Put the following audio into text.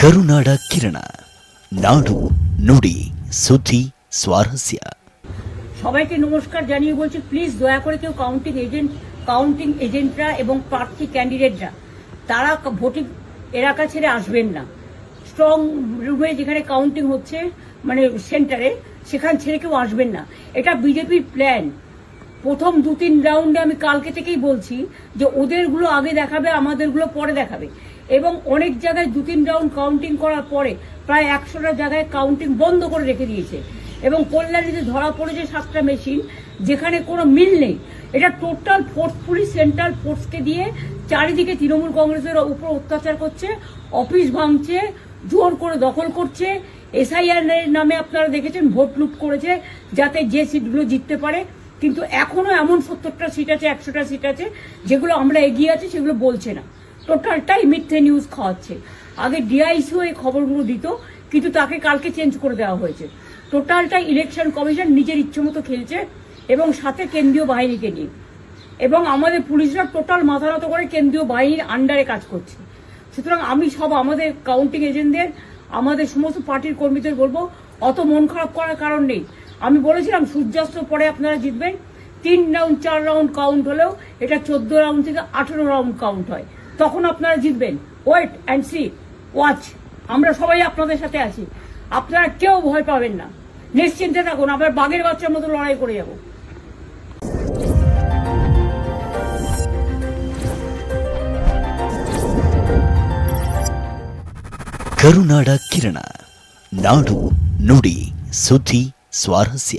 ಕರುನಾಡ ಕಿರಣ ನಾಡು ನುಡಿ ಸುದ್ದಿ ಸ್ವಾರಸ್ಯ। সবাইকে নমস্কার জানিয়ে বলছি, প্লিজ দয়া করে কেউ কাউন্টিং এজেন্টরা এবং প্রার্থী ক্যান্ডিডেটরা তারা ভোটিং এলাকা ছেড়ে আসবেন না। স্ট্রং রুমে যেখানে কাউন্টিং হচ্ছে মানে সেন্টারে, সেখান ছেড়ে কেউ আসবেন না। এটা বিজেপির প্ল্যান। প্রথম 2-3 রাউন্ডে আমি কালকে থেকেই বলছি যে ওদেরগুলো আগে দেখাবে, আমাদেরগুলো পরে দেখাবে। এবং অনেক জায়গায় 2-3 রাউন্ড কাউন্টিং করার পরে প্রায় 100টা জায়গায় কাউন্টিং বন্ধ করে রেখে দিয়েছে। এবং কল্যাণীতে ধরা পড়েছে 7টা মেশিন, যেখানে কোনো মিল নেই। এটা টোটাল ফোর্স, পুলিশ সেন্ট্রাল ফোর্সকে দিয়ে চারিদিকে তৃণমূল কংগ্রেসের উপর অত্যাচার করছে, অফিস ভাঙছে, জোর করে দখল করছে। এসআইআর নামে আপনারা দেখেছেন ভোট লুট করেছে যাতে যে সিটগুলো জিততে পারে। কিন্তু এখনো এমন 70টা সিট আছে, 100টা সিট আছে যেগুলো আমরা এগিয়ে আছি, সেগুলো বলছে না। টোটালটাই মিথ্যে নিউজ খাওয়াচ্ছে। আগে ডিআইসিও এই খবরগুলো দিত, কিন্তু তাকে কালকে চেঞ্জ করে দেওয়া হয়েছে। টোটালটাই ইলেকশন কমিশন নিজের ইচ্ছে মতো খেলছে, এবং সাথে কেন্দ্রীয় বাহিনীকে নিয়ে। এবং আমাদের পুলিশরা টোটাল মাথা নত করে কেন্দ্রীয় বাহিনীর আন্ডারে কাজ করছে। সুতরাং আমি সব আমাদের কাউন্টিং এজেন্টদের, আমাদের সমস্ত পার্টির কর্মীদের বলবো, অত মন খারাপ করার কারণ নেই। আমি বলেছিলাম সূর্যাস্তের পরে আপনারা জিতবেন। 3 রাউন্ড 4 রাউন্ড কাউন্ট হলেও এটা 14 রাউন্ড থেকে 18 রাউন্ড কাউন্ট হয়, তখন আপনারা জিতবেন। Wait and see, watch. আমরা সবাই আপনাদের সাথে আছি, আপনারা কেউ ভয় পাবেন না, নিশ্চিন্তে থাকুন। আমরা বাঘের বাচ্চার মতো লড়াই করে যাব। ಕರುನಾಡ ಕಿರಣ ನಾಡು ನುಡಿ ಸುದ್ದಿ ಸ್ವಾರಸ್ಯ।